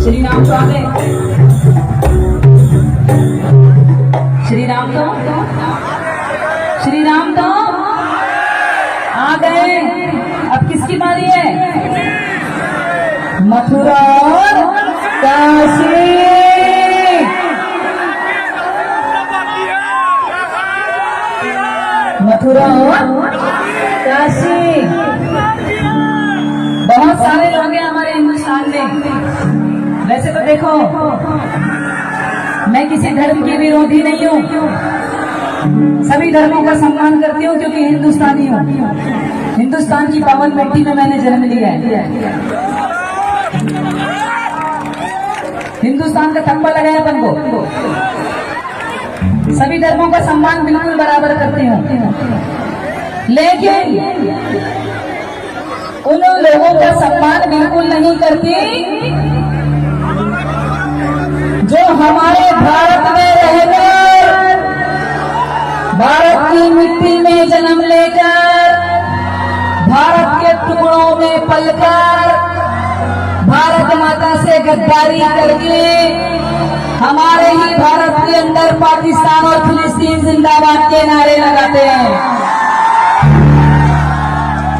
श्री राम तो आ गए, श्री राम तो आ गए। अब किसकी बारी है? मथुरा और काशी। मथुरा और काशी। बहुत सारे लोग हैं हमारे हिंदुस्तान में। वैसे तो देखो, मैं किसी धर्म की विरोधी नहीं हूँ, सभी धर्मों का सम्मान करती हूँ क्योंकि हिंदुस्तानी हूँ। हिंदुस्तान की पावन मिट्टी में मैंने जन्म लिया है। हिंदुस्तान का थप्पा लगाया अपन को। सभी धर्मों का सम्मान बिल्कुल बराबर करती हूँ, लेकिन उन लोगों का सम्मान बिल्कुल नहीं करती जो हमारे भारत में रहकर, भारत की मिट्टी में जन्म लेकर, भारत के टुकड़ों में पलकर, भारत माता से गद्दारी करके हमारे ही भारत के अंदर पाकिस्तान और फिलिस्तीन जिंदाबाद के नारे लगाते हैं।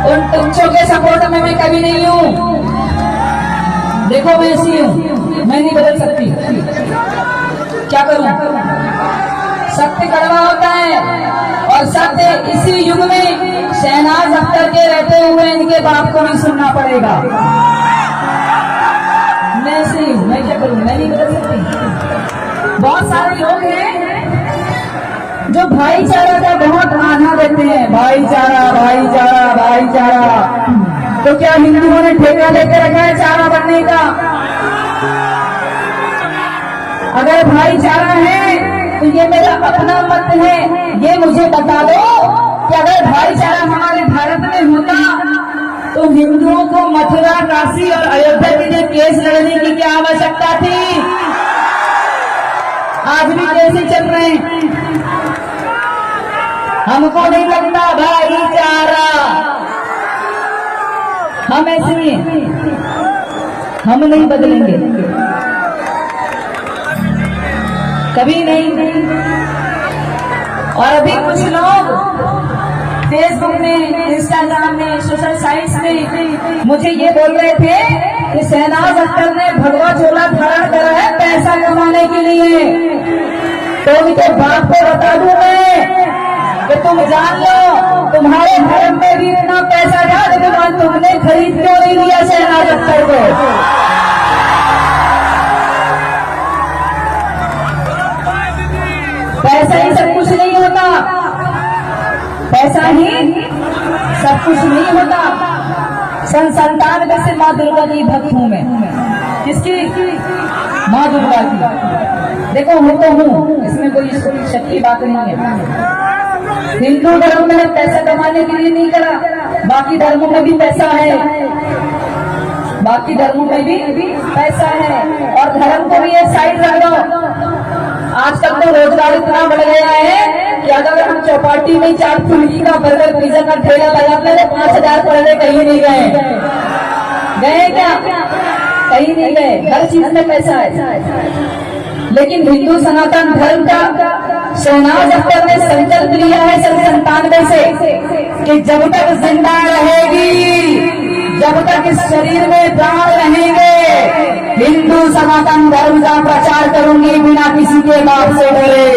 उन तुच्छों के सपोर्ट में मैं कभी नहीं हूँ। देखो मैं ऐसी हूँ, मैं नहीं बदल सकती, क्या करूँ? सत्य कड़वा होता है और सत्य इसी युग में शहनाज अख्तर के रहते हुए इनके बाप को भी सुनना पड़ेगा। मैं ऐसी हूँ, मैं क्या करूँ? मैं नहीं बदल सकती। बहुत सारे लोग हैं जो भाईचारा का बहुत आना देते हैं, भाईचारा भाईचारा भाईचारा। तो क्या हिंदुओं ने ठेका लेकर रखा है चारा बनने का? अगर भाईचारा है तो ये मेरा अपना मत है, ये मुझे बता दो कि अगर भाईचारा हमारे भारत में होता तो हिंदुओं को मथुरा, काशी और अयोध्या के लिए केस लड़ने की क्या आवश्यकता थी? आज भी केस ही चल रहे हैं। हमको नहीं लगता भाईचारा। हम ऐसे ही हैं, हम नहीं बदलेंगे कभी नहीं। और अभी कुछ लोग फेसबुक में, इंस्टाग्राम में, सोशल साइट्स में मुझे ये बोल रहे थे कि शहनाज अख्तर ने भगवा चोला धारण करा है पैसा कमाने के लिए। तो उनके बाप को बता दूं मैं कि तुम जान लो, तुम्हारे धर्म में भी इतना पैसा था लेकिन तुमने खरीद क्यों नहीं लिया शहनाज अख्तर को? पैसा ही सब कुछ नहीं होता, पैसा ही सब कुछ नहीं होता। सन 97 से माँ दुर्गा की भक्त हूँ मैं। किसकी? माँ दुर्गा की। देखो हूँ तो हूँ, इसमें कोई शक की बात नहीं है। हिंदू धर्म में पैसा कमाने के लिए नहीं करा, बाकी धर्मों में भी पैसा है, बाकी धर्मों में भी पैसा है। और धर्म को भी एक साइड रख दो। आजकल तो रोजगार इतना बढ़ गया है कि अगर हम चौपाटी में चाट फुल्की का, बर्गर, पिज्जा का ठेला लगाते तो 5000 पढ़ने कहीं नहीं गए। गए क्या? कहीं नहीं गए। हर चीज में पैसा है। लेकिन हिंदू सनातन धर्म का शहनाज अख्तर ने संकल्प लिया है सन 97 से कि जब तक जिंदा रहेगी, जब तक इस शरीर में प्राण रहेंगे, हिंदू सनातन धर्म का प्रचार करूंगी बिना किसी के बाप से डरे।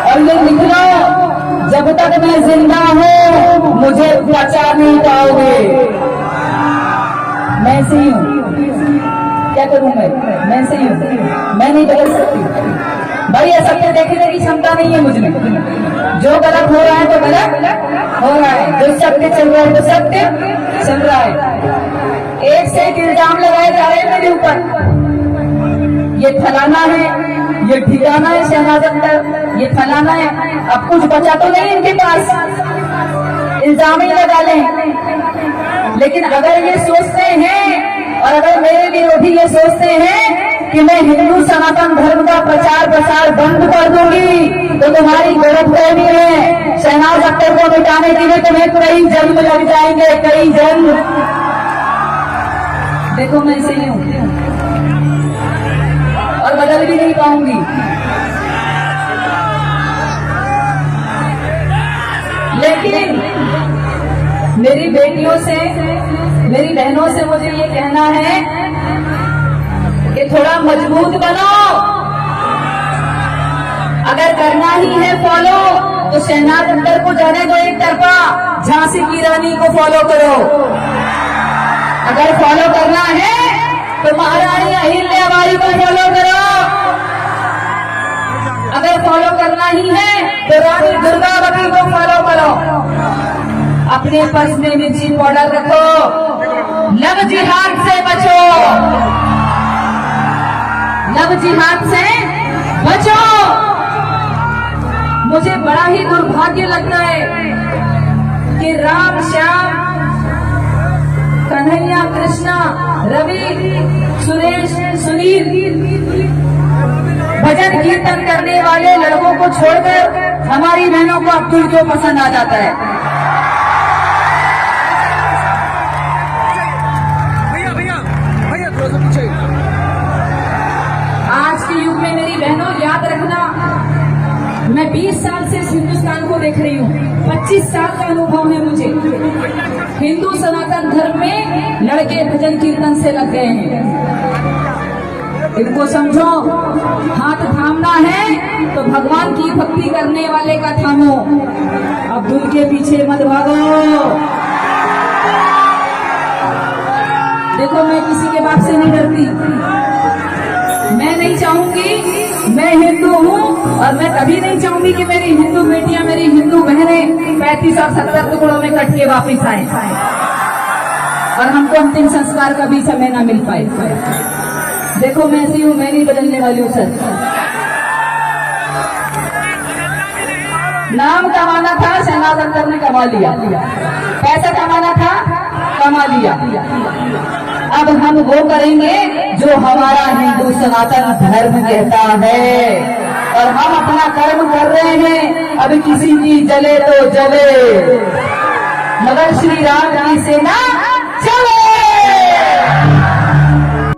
और ये लिख लो, जब तक मैं जिंदा हूँ मुझे बचा नहीं पाओगे। मैं सही हूँ, क्या करूं मैं सही हूँ, मैं नहीं बदल सकती भाई। ये सत्य देखने की क्षमता नहीं है मुझमें। जो गलत हो रहा है तो गलत हो रहा है, जो सत्य चल रहा है तो सत्य चल रहा है। एक से एक इल्जाम लगाए जा रहे हैं मेरे ऊपर। ये फलाना है, ये ठिकाना है शहनाज अख्तर, ये फलाना है। अब कुछ बचा तो नहीं इनके पास, इल्जाम ही लगा लें। लेकिन अगर ये सोचते हैं और अगर मेरे विरोधी ये सोचते हैं कि मैं हिंदू सनातन धर्म का प्रचार प्रसार बंद कर दूंगी तो तुम्हारी गलतफहमी है। शहनाज अख्तर को मिटाने के लिए तुम्हें कई जन्म लग जाएंगे, कई जन्म। देखो मैं ऐसे ही हूं और बदल भी नहीं पाऊंगी। लेकिन मेरी बेटियों से, मेरी बहनों से मुझे ये कहना है कि थोड़ा मजबूत बनो। अगर करना ही है फॉलो तो शहनाज अख्तर को जाने दो एक तरफा, झांसी की रानी को फॉलो करो। अगर फॉलो करना है तो महारानी अहिल्याबाई को फॉलो करो। अगर फॉलो करना ही है तो रानी दुर्गावती को फॉलो करो। अपने पर्स में मिर्ची पाउडर रखो, लव जिहाद से बचो, लव जिहाद से बचो। मुझे बड़ा ही दुर्भाग्य लगता है कि राम, श्याम, कन्हैया, कृष्णा, रवि, सुरेश, सुनील भजन कीर्तन करने वाले लड़कों को छोड़कर हमारी बहनों को अब्दुल क्यों पसंद आ जाता है। आज के युग में मेरी बहनों याद रखना, मैं 20 साल से इस हिंदुस्तान को देख रही हूँ, 25 साल का अनुभव है मुझे। हिंदू सनातन धर्म में लड़के भजन कीर्तन से लग गए हैं। इनको समझो, हाथ थामना है तो भगवान की भक्ति करने वाले का थामो, अब्दुल के पीछे मत भागो। देखो मैं किसी के बाप से नहीं डरती, मैं नहीं चाहूंगी, मैं हिंदू हूँ और मैं कभी नहीं चाहूंगी कि मेरी हिंदू बेटियां, मेरी हिंदू बहनें 35 और 70 टुकड़ों में कट के वापिस आए और हमको अंतिम संस्कार का भी समय ना मिल पाए। देखो मैं ऐसी हूँ, मैं नहीं बदलने वाली हूँ सर। नाम कमाना था, शहनाज अख्तर ने कमा लिया, पैसा कमाना था, कमा लिया। अब हम वो करेंगे जो हमारा हिंदू सनातन धर्म कहता है और हम अपना कर्म कर रहे हैं। अब किसी की जले तो जले, मगर श्री राम की सेना चले।